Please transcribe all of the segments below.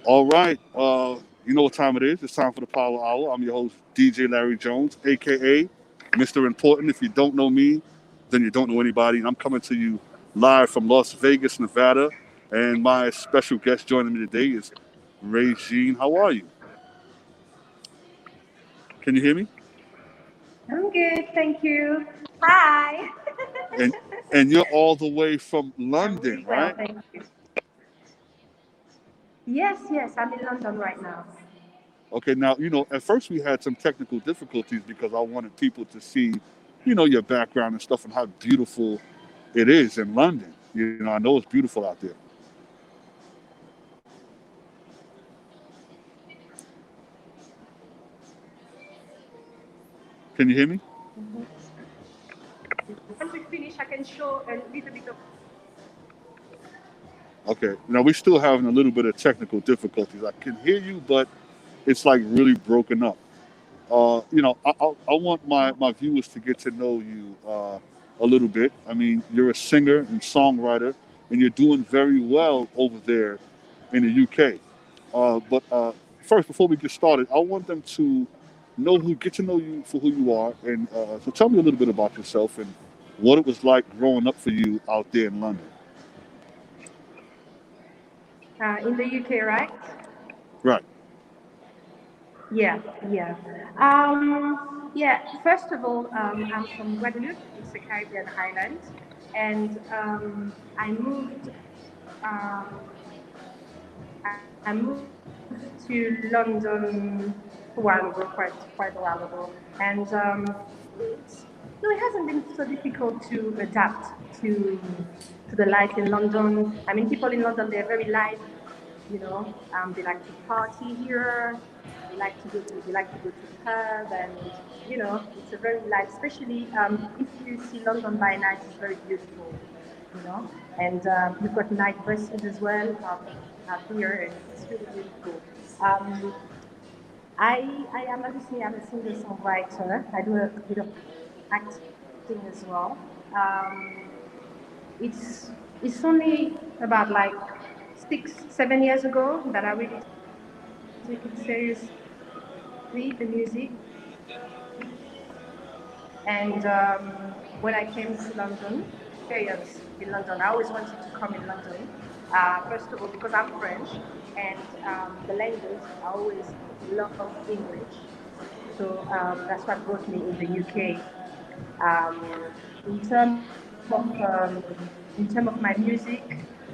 All right. You know what time it is. It's time for the Power Hour. I'm your host, DJ Larry Jones, aka Mr. Important. If you don't know me, then you don't know anybody. And I'm coming to you live from Las Vegas, Nevada. And my special guest joining me today is Ray Jean. How are you? Can you hear me? I'm good, thank you. Hi. And and you're all the way from I'm London, really well, right? thank you. Yes, I'm in London right now. Okay, now, at first we had some technical difficulties because I wanted people to see, your background and stuff and how beautiful it is in London. I know it's beautiful out there. Can you hear me? Mhm. When we finish, I can show a little bit of. Okay, now we're still having a little bit of technical difficulties. I can hear you, but it's like really broken up. I want my viewers to get to know you a little bit. I mean, you're a singer and songwriter, and you're doing very well over there in the UK. But first, before we get started, I want them to get to know you for who you are, and so tell me a little bit about yourself and what it was like growing up for you out there in London. In the UK, right? Right. Yeah, yeah. Yeah, first of all, I'm from Guadeloupe. It's a Caribbean island. And I moved um, I moved to London a while ago, quite a while ago, and it's, no, it hasn't been so difficult to adapt to to the life in London. I mean, people in London, they're very lively, they like to party here. They like to go to pub, and it's a very live. Especially if you see London by night, it's very beautiful, and we've got night buses as well out here, and it's really beautiful. Um, I am obviously I'm a singer songwriter. I do a bit of acting as well. It's it's only about like 6, 7 years ago that I really took it seriously, the music. And when I came to London, experience in London, I always wanted to come in London. First of all, because I'm French, and the language, I always love English. So that's what brought me in the UK. Um, in terms of my music,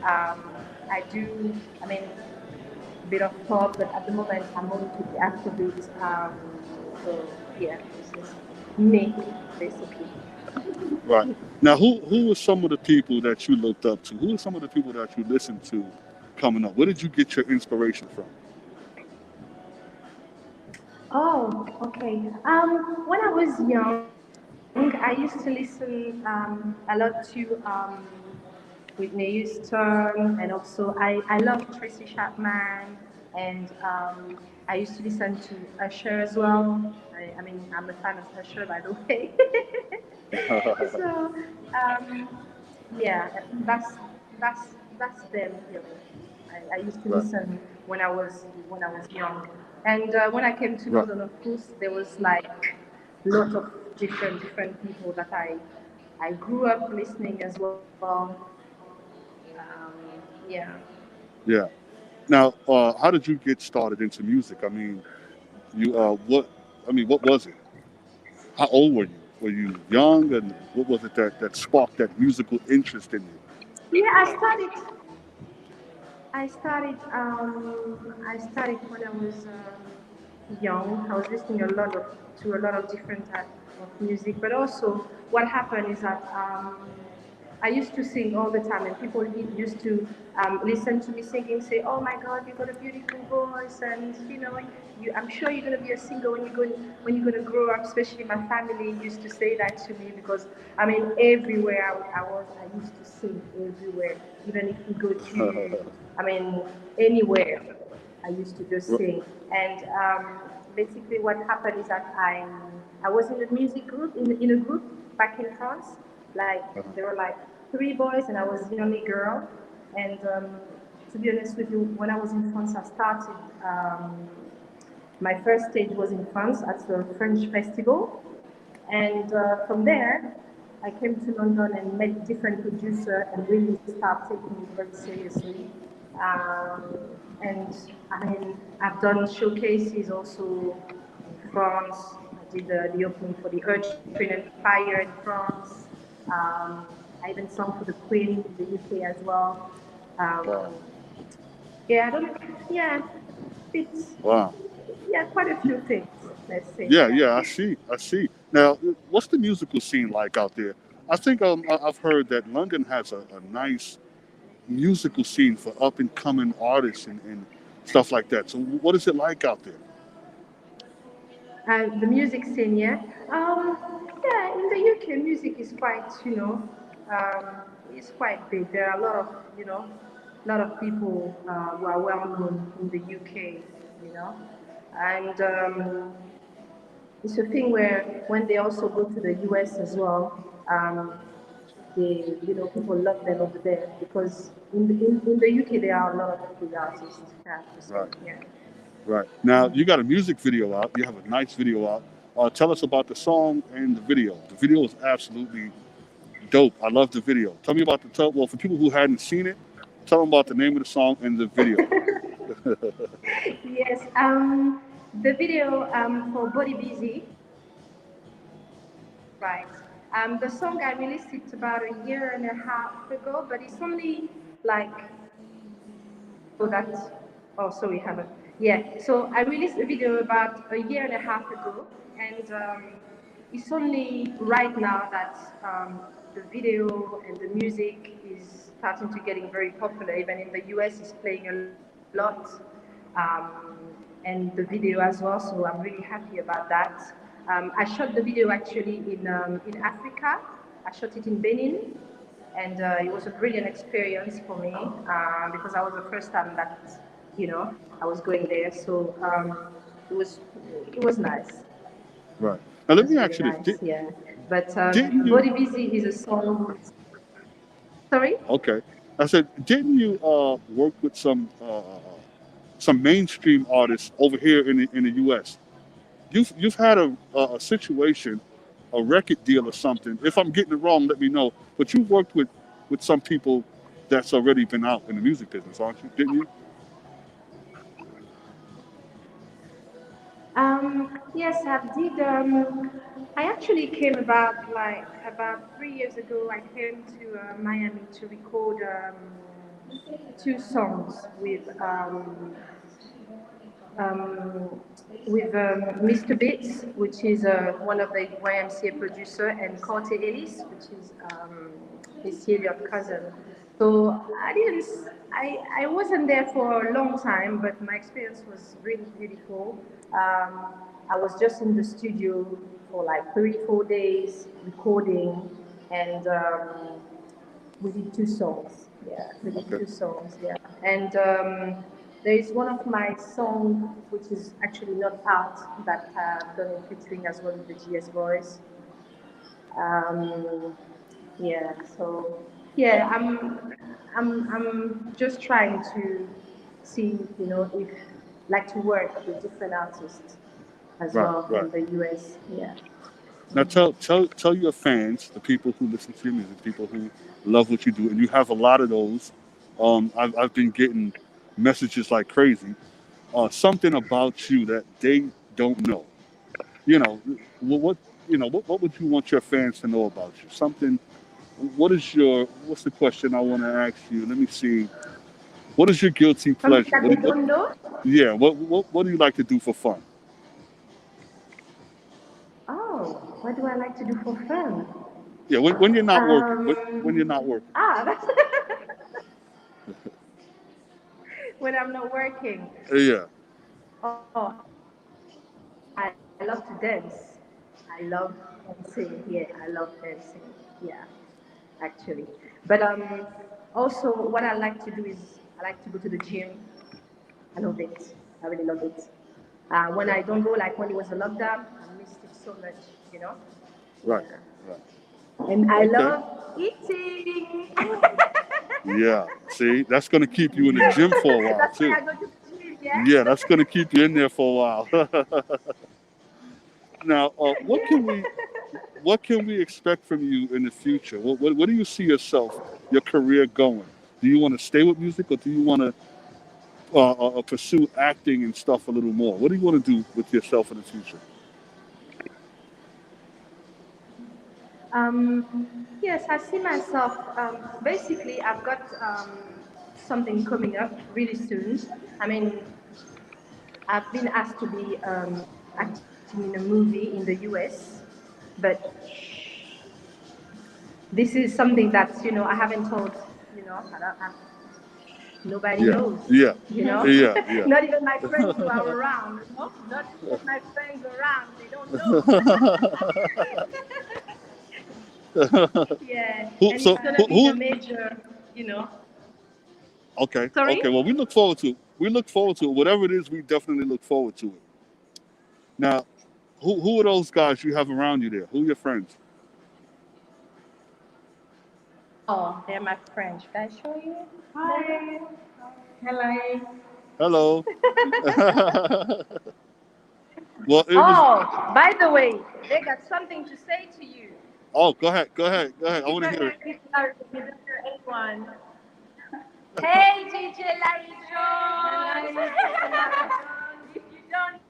um, I do. I mean, a bit of pop, but at the moment I'm more into the Afrobeat. So yeah, this is me basically. Right. Now, who were some of the people that you looked up to? Who are some of the people that you listened to coming up? Where did you get your inspiration from? Oh, okay. When I was young, I used to listen a lot to Whitney Houston, and also I love Tracy Chapman, and I used to listen to Usher as well. I mean, I'm a fan of Usher, by the way. So, um, yeah, that's them really. I used to Right. listen when I was young, and when I came to Right. London, of course, there was like lot of different people that I grew up listening as well. Yeah. Yeah. Now, how did you get started into music? I mean, you what? I mean, what was it? How old were you? Were you young, and what was it that sparked that musical interest in you? Yeah, I started when I was young. I was listening to a lot of different type of music, but also what happened is that I used to sing all the time, and people used to listen to me singing, say, "Oh my God, you got a beautiful voice," and I'm sure you're gonna be a singer when you're gonna grow up. Especially my family used to say that to me because I mean, everywhere I used to sing everywhere. Even if we go to, I mean, anywhere, I used to just sing. And basically, what happened is that I was in a music group in a group back in France. Like there were like three boys, and I was the only girl. And to be honest with you, when I was in France, I started. My first stage was in France at the French festival, and from there, I came to London and met different producers and really started taking it very seriously. Um, and I mean, I've done showcases also in France. I did the opening for the Earth, Wind and Fire in France. I even sung for the Queen in the UK as well. Wow. Um, yeah, I don't. Yeah, it's Wow. yeah, quite a few things. Let's say, Yeah, yeah. yeah, I see. I see. Now, what's the musical scene like out there? I think I've heard that London has a nice musical scene for up and coming artists and stuff like that. So, what is it like out there? The music scene, yeah. Yeah, in the UK, music is quite, it's quite big. There are a lot of, a lot of people who are well known in the UK, you know, and it's a thing where when they also go to the US as well, people love them over there because in the UK there are a lot of big artists. I have to say, Right, yeah. right. Now, you got a music video out. You have a nice video out. Tell us about the song and the video. The video is absolutely dope. I love the video. Tell me about well, for people who hadn't seen it, tell them about the name of the song and the video. Yes, the video for Body Busy, right. The song I released it about a year and a half ago, but it's only like so that. Oh, sorry, haven't. Yeah, so I released a video about a year and a half ago, and it's only right now that the video and the music is starting to getting very popular. Even in the US, it's playing a lot. And the video as well. So I'm really happy about that. I shot the video actually in Africa. I shot it in Benin, and it was a brilliant experience for me because I was the first time that I was going there. So it was it was nice. Right. Now, It let was me really ask you this. nice. Yeah. But Didn't you? Body Busy is a song. Sorry. Okay. I said, didn't you work with some mainstream artists over here in the U.S.? You've had a situation, a record deal or something. If I'm getting it wrong, let me know. But you've worked with some people that's already been out in the music business, aren't you? Didn't you? Yes, I did. I actually came about 3 years ago. I came to Miami to record two songs um, Mr. Bits, which is one of the YMCA producer, and Corte Ellis, which is his Sylvia cousin. So I wasn't there for a long time, but my experience was really beautiful. I was just in the studio for like 3 4 days recording, and we did two songs. Yeah, we did Okay. two songs. Yeah, and there is one of my songs which is actually not out that I've done a featuring as well with the GS Boys. Um, yeah, so yeah, I'm just trying to see, if like to work with different artists as Right, well right. in the US. Yeah. Now tell your fans, the people who listen to your music, people who love what you do, and you have a lot of those. I've been getting messages like crazy. Something about you that they don't know. You know, what what would you want your fans to know about you? Something. What's the question I want to ask you? Let me see. What is your guilty Something pleasure? that they don't know. Yeah, what do you like to do for fun? Oh, what do I like to do for fun? Yeah, when you're not working. When you're not Um, working. that's when I'm not working. Yeah. Oh, I love to dance. I love dancing. Yeah, I love dancing. Yeah, actually. But also what I like to do is I like to go to the gym. I love it. I really love it. When I don't go, like when it was a lockdown, I missed it so much. Right. Yeah. Right. And I Okay. love eating. Yeah. See, that's going to keep you in the gym for a while That's why too. I go to the gym, yeah? Yeah, that's going to keep you in there for a while. Now, what can we expect from you in the future? What do you see yourself, your career going? Do you want to stay with music, or do you want to pursue acting and stuff a little more? What do you want to do with yourself in the future? Yes, I see myself. Basically, I've got something coming up really soon. I mean, I've been asked to be acting in a movie in the US, but this is something that I haven't told. Nobody Yeah, knows. yeah, You know, yeah, yeah. not even my friends who are around. Not even my friends around. They don't know. Yeah, who, and so it's gonna who, be a who? major. You know. Okay, Sorry. okay. Well, we look forward to. We look forward to it. Whatever it is, we definitely look forward to it. Now, who are those guys you have around you there? Who are your friends? Oh, they're my friends. Should I show you? Hi. Hello. Hello. Well, it was. Oh, by the way, they got something to say to you. Oh, go ahead, go ahead, go ahead. I You want to don't hear know it. if you don't know anyone. Hey, DJ Larry Jones. If you don't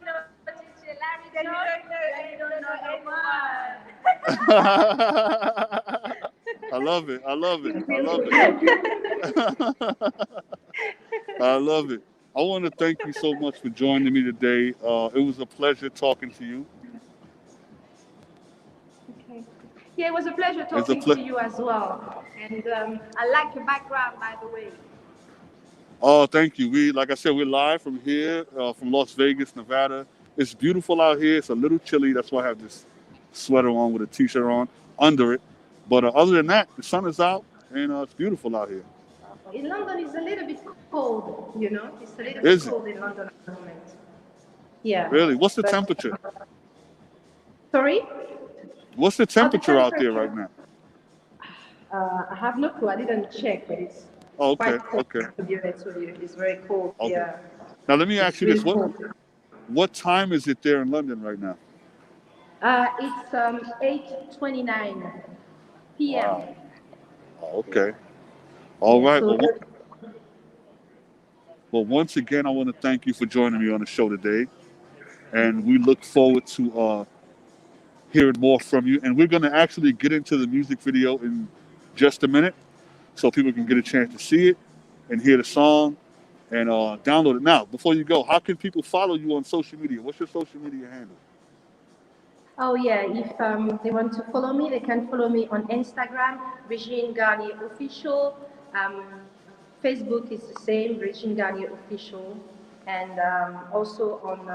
know DJ Larry Jones, then you don't know anyone. I love it. I love it. You I feel love it. I love it. I want to thank you so much for joining me today. It was a pleasure talking to you. Okay. Yeah, it was a pleasure It's a talking to pleasure. you as well. And I like your background, by the way. Oh, thank you. Like I said, we're live from here, from Las Vegas, Nevada. It's beautiful out here. It's a little chilly. That's why I have this sweater on with a t-shirt on under it. But other than that, the sun is out and it's beautiful out here. In London, it's a little bit cold. It's a little bit Is it cold in London at the moment. Yeah. really? What's the But, temperature? sorry? What's the Oh, the temperature out there right temperature. now? I have no clue. I didn't check, but it's Oh, quite okay, cold, okay, to be honest with you. It's very cold. okay. Yeah. Now let me ask It's you this: really what cold. what time is it there in London right now? It's 8:29 p.m. Wow. Oh, okay. All Yeah, right. so Well, once again, I want to thank you for joining me on the show today, and we look forward to hearing more from you. And we're going to actually get into the music video in just a minute, so people can get a chance to see it and hear the song and download it. Now, before you go, how can people follow you on social media? What's your social media handle? oh yeah, if they want to follow me, they can follow me on Instagram, Regine Garnier Official. Facebook is the same, Regine Garnier Official, and also on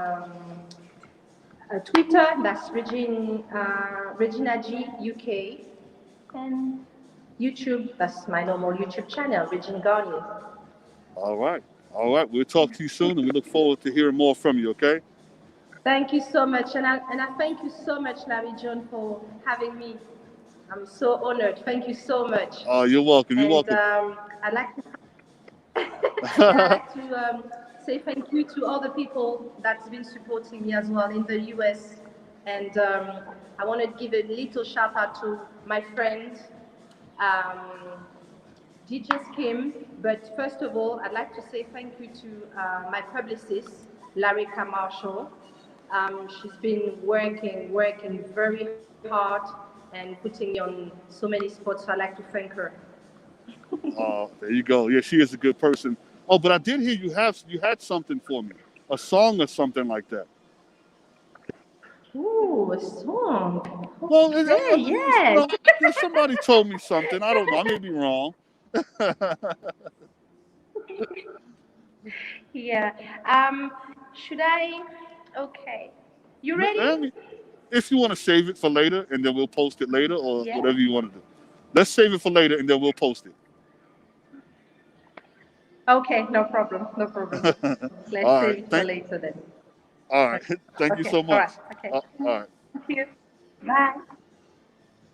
Twitter, that's Regina G UK, and YouTube, that's my normal YouTube channel, Regine Garnier. All right. All right. We'll talk to you soon, and we look forward to hearing more from you, okay? Thank you so much, and I thank you so much, Larry John, for having me. I'm so honored. Thank you so much. You're welcome. You're And welcome. I'd like to, yeah, I'd like to say thank you to all the people that's been supporting me as well in the US. And I want to give a little shout out to my friend, um, DJ Skim. But first of all, I'd like to say thank you to my publicist, Larika Marshall. She's been working very hard and putting me on so many spots. So I'd like to thank her. There you go. Yeah, she is a good person. Oh, but I did hear you had something for me, a song or something like that. Ooh, a song. Well, Okay, yes. somebody told me something. I don't know. I may be wrong. Yeah. Should I? Okay. You ready? Let me, if you want to save it for later, and then we'll post it later, or Yeah. whatever you want to do. Let's save it for later, and then we'll post it. Okay, no problem. No problem. Let's All right. save it for later then. All right. Thank you Okay. so All much. right. Okay. All right. Thank you. Bye.